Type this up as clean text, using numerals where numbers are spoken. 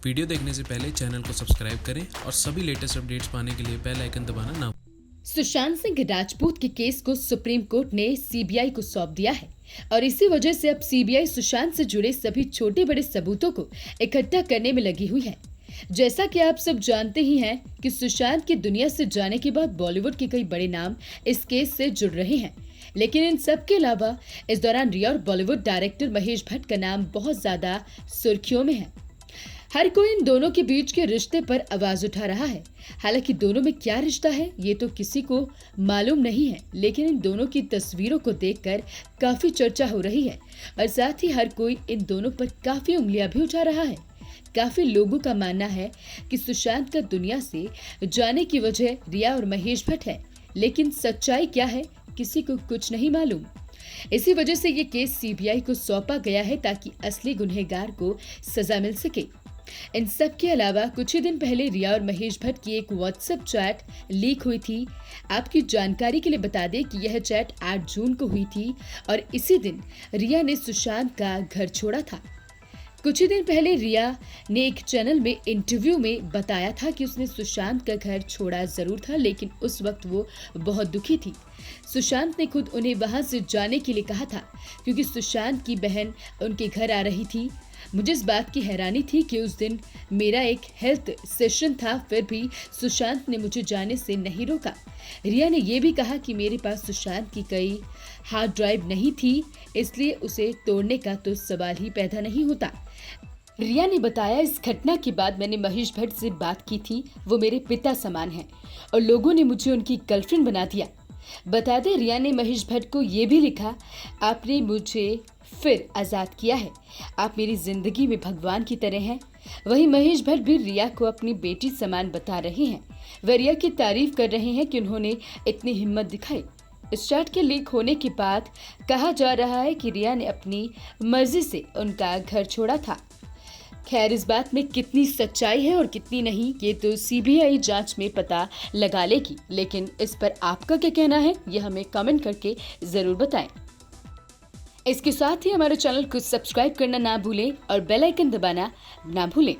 Video देखने से पहले चैनल को सब्सक्राइब करें और सभी लेटेस्ट अपडेट्स पाने के लिए बेल आइकन दबाना ना भूलें। सुशांत सिंह राजपूत के केस को सुप्रीम कोर्ट ने सीबीआई को सौंप दिया है और इसी वजह से अब सीबीआई सुशांत से जुड़े सभी छोटे बड़े सबूतों को इकट्ठा करने में लगी हुई है। जैसा कि आप सब जानते ही हैं कि सुशांत की दुनिया से जाने के बाद बॉलीवुड के कई बड़े नाम इस केस से जुड़ रहे हैं, लेकिन इन सब के अलावा इस दौरान रिया और बॉलीवुड डायरेक्टर महेश भट्ट का नाम बहुत ज्यादा सुर्खियों में है। हर कोई इन दोनों के बीच के रिश्ते पर आवाज उठा रहा है। हालांकि दोनों में क्या रिश्ता है ये तो किसी को मालूम नहीं है, लेकिन इन दोनों की तस्वीरों को देखकर काफी चर्चा हो रही है और साथ ही हर कोई इन दोनों पर काफी उंगलियां भी उठा रहा है। काफी लोगों का मानना है कि सुशांत का दुनिया से जाने की वजह रिया और महेश भट्ट है, लेकिन सच्चाई क्या है किसी को कुछ नहीं मालूम। इसी वजह से ये केस सीबीआई को सौंपा गया है ताकि असली गुनहगार को सजा मिल सके। इन सब के अलावा कुछ ही दिन पहले रिया और महेश भट्ट की एक व्हाट्सएप चैट लीक हुई थी। आपकी जानकारी के लिए बता दें कि यह चैट 8 जून को हुई थी और इसी दिन रिया ने सुशांत का घर छोड़ा था। कुछ ही दिन पहले रिया ने एक चैनल में इंटरव्यू में बताया था कि उसने सुशांत का घर छोड़ा जरूर था, लेकिन उस वक्त वो बहुत दुखी थी। सुशांत ने खुद उन्हें वहां से जाने के लिए कहा था क्योंकि सुशांत की बहन उनके घर आ रही थी। मुझे इस बात की हैरानी थी कि उस दिन मेरा एक हेल्थ सेशन था, फिर भी सुशांत ने मुझे जाने से नहीं रोका। रिया ने यह भी कहा कि मेरे पास सुशांत की कई हार्ड ड्राइव नहीं थी, इसलिए उसे तोड़ने का तो सवाल ही पैदा नहीं होता। रिया ने बताया, इस घटना के बाद मैंने महेश भट्ट से बात की थी। वो मेरे पिता समान हैं और लोगों ने मुझे उनकी गर्लफ्रेंड बना दिया। बता दें, रिया ने महेश भट्ट को ये भी लिखा, आपने मुझे फिर आजाद किया है, आप मेरी जिंदगी में भगवान की तरह हैं। वहीं महेश भट्ट भी रिया को अपनी बेटी समान बता रहे हैं। वे रिया की तारीफ कर रहे हैं कि उन्होंने इतनी हिम्मत दिखाई। इस चैट के लीक होने के बाद कहा जा रहा है कि रिया ने अपनी मर्जी से उनका घर छोड़ा था। खैर, इस बात में कितनी सच्चाई है और कितनी नहीं ये तो सीबीआई जांच में पता लगा लेगी, लेकिन इस पर आपका क्या कहना है ये हमें कमेंट करके जरूर बताएं। इसके साथ ही हमारे चैनल को सब्सक्राइब करना ना भूलें और बेल आइकन दबाना ना भूलें।